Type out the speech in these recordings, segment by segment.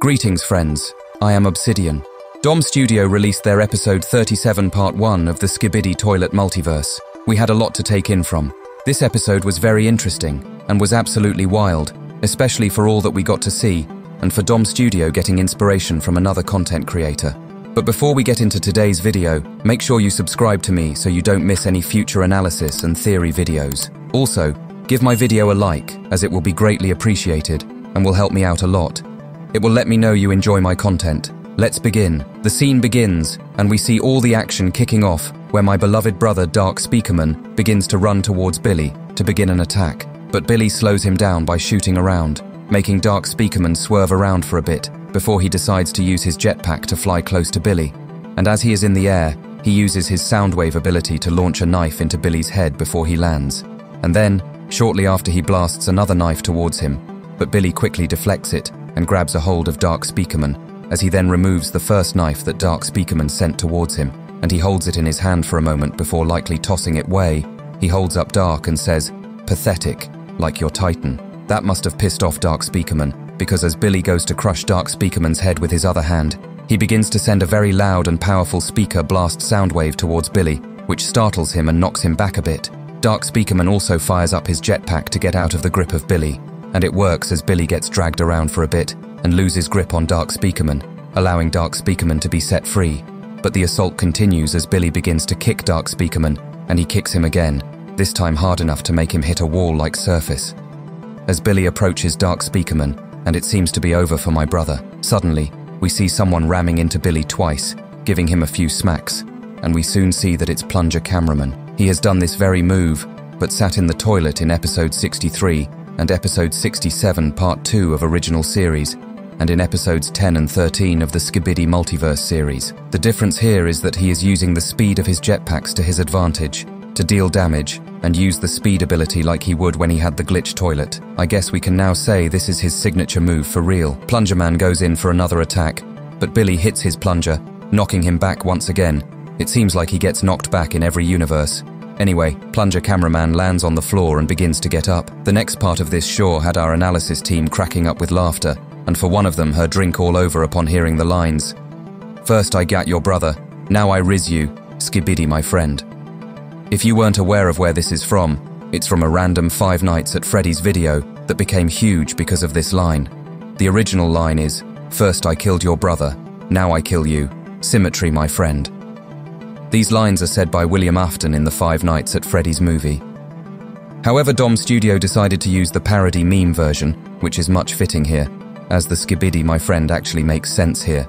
Greetings friends, I am Obsidian. Dom Studio released their episode 37 part 1 of the Skibidi toilet multiverse. We had a lot to take in from. This episode was very interesting and was absolutely wild, especially for all that we got to see and for Dom Studio getting inspiration from another content creator. But before we get into today's video, make sure you subscribe to me so you don't miss any future analysis and theory videos. Also, give my video a like, as it will be greatly appreciated and will help me out a lot. It will let me know you enjoy my content. Let's begin. The scene begins, and we see all the action kicking off, where my beloved brother Dark Speakerman begins to run towards Billy to begin an attack. But Billy slows him down by shooting around, making Dark Speakerman swerve around for a bit, before he decides to use his jetpack to fly close to Billy. And as he is in the air, he uses his soundwave ability to launch a knife into Billy's head before he lands. And then, shortly after, he blasts another knife towards him, but Billy quickly deflects it and grabs a hold of Dark Speakerman, as he then removes the first knife that Dark Speakerman sent towards him, and he holds it in his hand for a moment before likely tossing it away. He holds up Dark and says, "Pathetic, like your Titan." That must have pissed off Dark Speakerman, because as Billy goes to crush Dark Speakerman's head with his other hand, he begins to send a very loud and powerful speaker blast soundwave towards Billy, which startles him and knocks him back a bit. Dark Speakerman also fires up his jetpack to get out of the grip of Billy, and it works as Billy gets dragged around for a bit and loses grip on Dark Speakerman, allowing Dark Speakerman to be set free. But the assault continues as Billy begins to kick Dark Speakerman, and he kicks him again, this time hard enough to make him hit a wall-like surface. As Billy approaches Dark Speakerman, and it seems to be over for my brother, suddenly, we see someone ramming into Billy twice, giving him a few smacks, and we soon see that it's Plunger Cameraman. He has done this very move, but sat in the toilet in episode 63 and episode 67 part 2 of original series, and in episodes 10 and 13 of the Skibidi Multiverse series. The difference here is that he is using the speed of his jetpacks to his advantage, to deal damage, and use the speed ability like he would when he had the glitch toilet. I guess we can now say this is his signature move for real. Plungerman goes in for another attack, but Billy hits his plunger, knocking him back once again. It seems like he gets knocked back in every universe. Anyway, Plunger Cameraman lands on the floor and begins to get up. The next part of this sure had our analysis team cracking up with laughter, and for one of them her drink all over upon hearing the lines, "First I gat your brother, now I riz you, Skibidi my friend." If you weren't aware of where this is from, it's from a random Five Nights at Freddy's video that became huge because of this line. The original line is, "First I killed your brother, now I kill you, symmetry my friend." These lines are said by William Afton in the Five Nights at Freddy's movie. However, Dom Studio decided to use the parody meme version, which is much fitting here, as the Skibidi my friend actually makes sense here.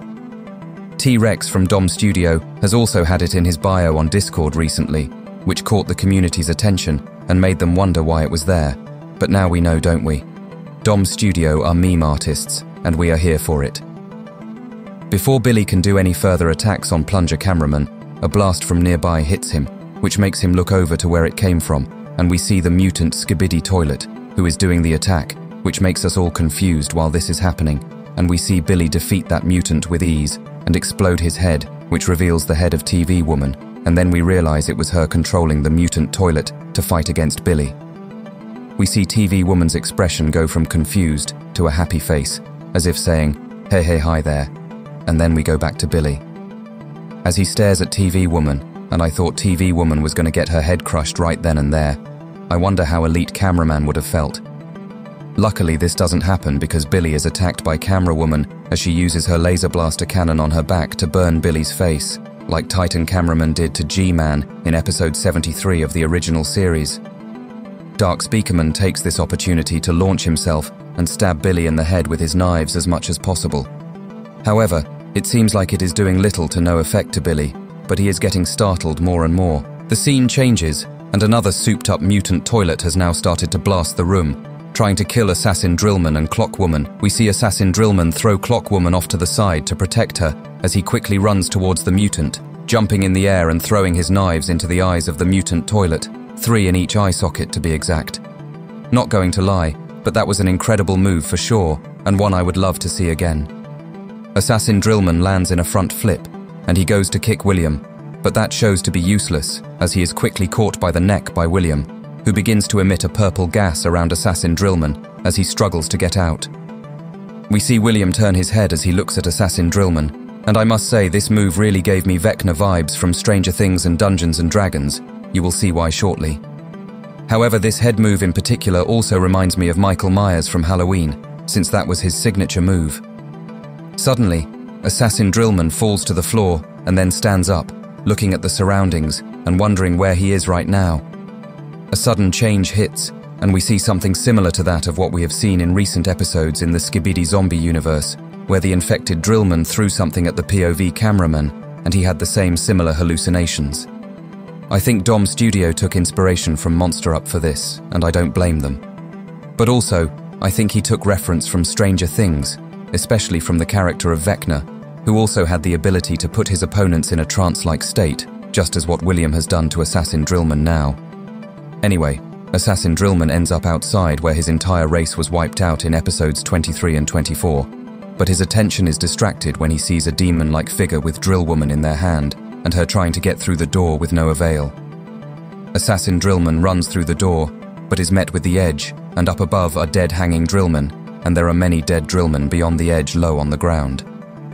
T-Rex from Dom Studio has also had it in his bio on Discord recently, which caught the community's attention and made them wonder why it was there. But now we know, don't we? Dom Studio are meme artists, and we are here for it. Before Billy can do any further attacks on Plunger Cameraman, a blast from nearby hits him, which makes him look over to where it came from, and we see the mutant Skibidi toilet, who is doing the attack, which makes us all confused while this is happening, and we see Billy defeat that mutant with ease and explode his head, which reveals the head of TV Woman, and then we realize it was her controlling the mutant toilet to fight against Billy. We see TV Woman's expression go from confused to a happy face, as if saying, "Hey, hey, hi there," and then we go back to Billy. As he stares at TV Woman, and I thought TV Woman was going to get her head crushed right then and there. I wonder how Elite Cameraman would have felt. Luckily, this doesn't happen because Billy is attacked by Camera Woman as she uses her laser blaster cannon on her back to burn Billy's face, like Titan Cameraman did to G-Man in episode 73 of the original series. Dark Speakerman takes this opportunity to launch himself and stab Billy in the head with his knives as much as possible. However, it seems like it is doing little to no effect to Billy, but he is getting startled more and more. The scene changes, and another souped-up mutant toilet has now started to blast the room, trying to kill Assassin Drillman and Clock Woman. We see Assassin Drillman throw Clock Woman off to the side to protect her as he quickly runs towards the mutant, jumping in the air and throwing his knives into the eyes of the mutant toilet, 3 in each eye socket to be exact. Not going to lie, but that was an incredible move for sure, and one I would love to see again. Assassin Drillman lands in a front flip, and he goes to kick William, but that shows to be useless, as he is quickly caught by the neck by William, who begins to emit a purple gas around Assassin Drillman as he struggles to get out. We see William turn his head as he looks at Assassin Drillman, and I must say this move really gave me Vecna vibes from Stranger Things and Dungeons & Dragons. You will see why shortly. However, this head move in particular also reminds me of Michael Myers from Halloween, since that was his signature move. Suddenly, Assassin Drillman falls to the floor and then stands up, looking at the surroundings and wondering where he is right now. A sudden change hits, and we see something similar to that of what we have seen in recent episodes in the Skibidi zombie universe, where the infected Drillman threw something at the POV cameraman, and he had the same similar hallucinations. I think Dom Studio took inspiration from Monster Up for this, and I don't blame them. But also, I think he took reference from Stranger Things, especially from the character of Vecna, who also had the ability to put his opponents in a trance-like state, just as what William has done to Assassin Drillman now. Anyway, Assassin Drillman ends up outside where his entire race was wiped out in episodes 23 and 24, but his attention is distracted when he sees a demon-like figure with Drill Woman in their hand, and her trying to get through the door with no avail. Assassin Drillman runs through the door, but is met with the edge, and up above are dead hanging Drillmen, and there are many dead Drillmen beyond the edge low on the ground.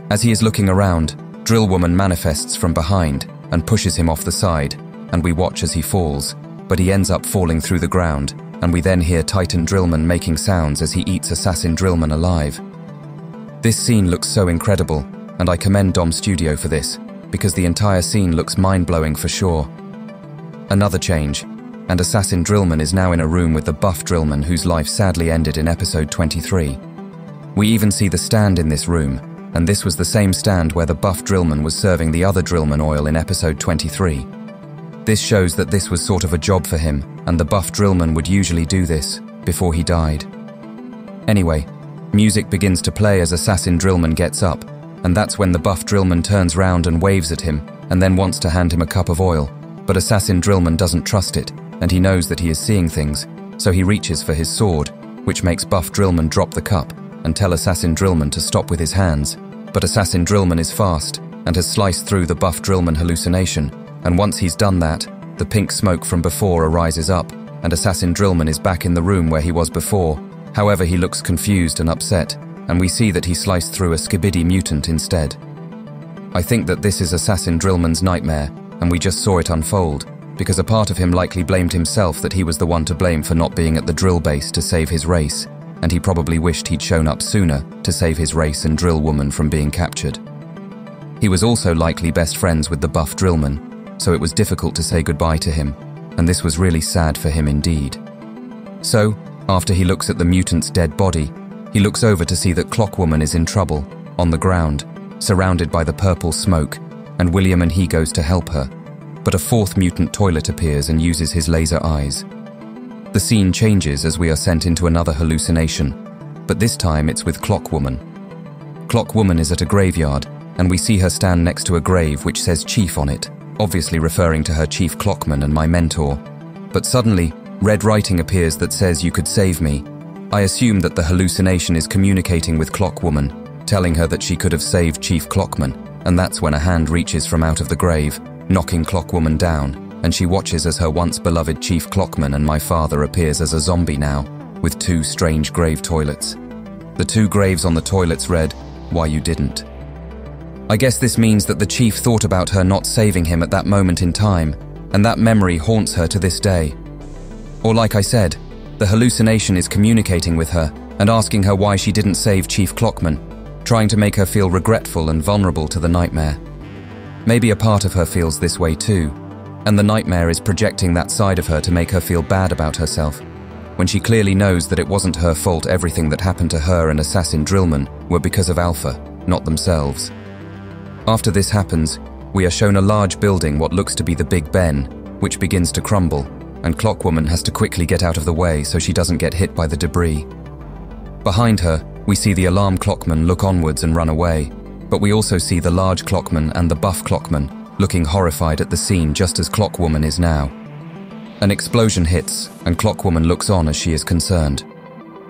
As he is looking around, Drill Woman manifests from behind and pushes him off the side, and we watch as he falls, but he ends up falling through the ground, and we then hear Titan Drillman making sounds as he eats Assassin Drillman alive. This scene looks so incredible, and I commend Dom Studio for this, because the entire scene looks mind-blowing for sure. Another change, and Assassin Drillman is now in a room with the buff Drillman whose life sadly ended in episode 23. We even see the stand in this room, and this was the same stand where the buff Drillman was serving the other Drillman oil in episode 23. This shows that this was sort of a job for him, and the buff Drillman would usually do this before he died. Anyway, music begins to play as Assassin Drillman gets up, and that's when the buff Drillman turns round and waves at him, and then wants to hand him a cup of oil, but Assassin Drillman doesn't trust it, and he knows that he is seeing things, so he reaches for his sword, which makes buff Drillman drop the cup, and tell Assassin Drillman to stop with his hands, but Assassin Drillman is fast, and has sliced through the buff Drillman hallucination, and once he's done that, the pink smoke from before arises up, and Assassin Drillman is back in the room where he was before. However, he looks confused and upset, and we see that he sliced through a Skibidi mutant instead. I think that this is Assassin Drillman's nightmare, and we just saw it unfold, because a part of him likely blamed himself that he was the one to blame for not being at the drill base to save his race, and he probably wished he'd shown up sooner to save his race and Drill Woman from being captured. He was also likely best friends with the buff Drillman, so it was difficult to say goodbye to him, and this was really sad for him indeed. So, after he looks at the mutant's dead body, he looks over to see that Clock Woman is in trouble, on the ground, surrounded by the purple smoke, and William and he goes to help her, but a fourth mutant toilet appears and uses his laser eyes. The scene changes as we are sent into another hallucination, but this time it's with Clock Woman. Clock Woman is at a graveyard, and we see her stand next to a grave which says Chief on it, obviously referring to her Chief Clockman and my mentor. But suddenly, red writing appears that says you could save me. I assume that the hallucination is communicating with Clock Woman, telling her that she could have saved Chief Clockman, and that's when a hand reaches from out of the grave, knocking Clock Woman down, and she watches as her once beloved Chief Clockman and my father appears as a zombie now, with two strange grave toilets. The two graves on the toilets read, "Why you didn't." I guess this means that the Chief thought about her not saving him at that moment in time, and that memory haunts her to this day. Or like I said, the hallucination is communicating with her and asking her why she didn't save Chief Clockman, trying to make her feel regretful and vulnerable to the nightmare. Maybe a part of her feels this way too, and the nightmare is projecting that side of her to make her feel bad about herself, when she clearly knows that it wasn't her fault everything that happened to her and Assassin Drillman were because of Alpha, not themselves. After this happens, we are shown a large building, what looks to be the Big Ben, which begins to crumble, and Clock Woman has to quickly get out of the way so she doesn't get hit by the debris. Behind her, we see the alarm clockman look onwards and run away, but we also see the large clockman and the buff clockman looking horrified at the scene just as Clock Woman is now. An explosion hits, and Clock Woman looks on as she is concerned.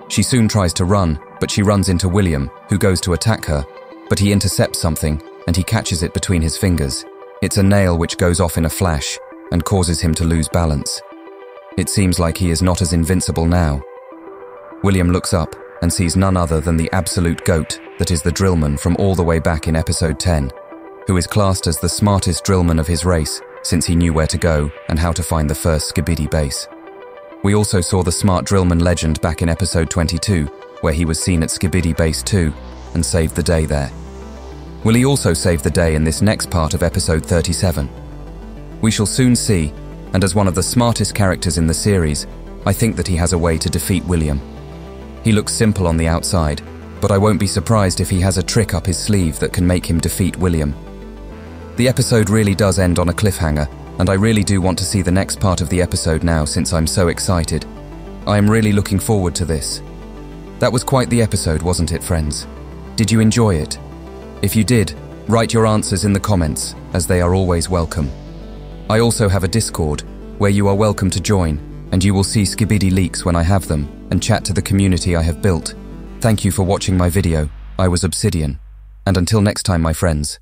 She soon tries to run, but she runs into William, who goes to attack her, but he intercepts something, and he catches it between his fingers. It's a nail which goes off in a flash, and causes him to lose balance. It seems like he is not as invincible now. William looks up, and sees none other than the absolute GOAT that is the drillman from all the way back in episode 10, who is classed as the smartest drillman of his race since he knew where to go and how to find the first Skibidi base. We also saw the smart drillman legend back in episode 22, where he was seen at Skibidi base 2 and saved the day there. Will he also save the day in this next part of episode 37? We shall soon see, and as one of the smartest characters in the series, I think that he has a way to defeat William. He looks simple on the outside, but I won't be surprised if he has a trick up his sleeve that can make him defeat William. The episode really does end on a cliffhanger, and I really do want to see the next part of the episode now since I'm so excited. I am really looking forward to this. That was quite the episode, wasn't it, friends? Did you enjoy it? If you did, write your answers in the comments, as they are always welcome. I also have a Discord, where you are welcome to join, and you will see Skibidi leaks when I have them, and chat to the community I have built. Thank you for watching my video. I was Obsidian. And until next time, my friends.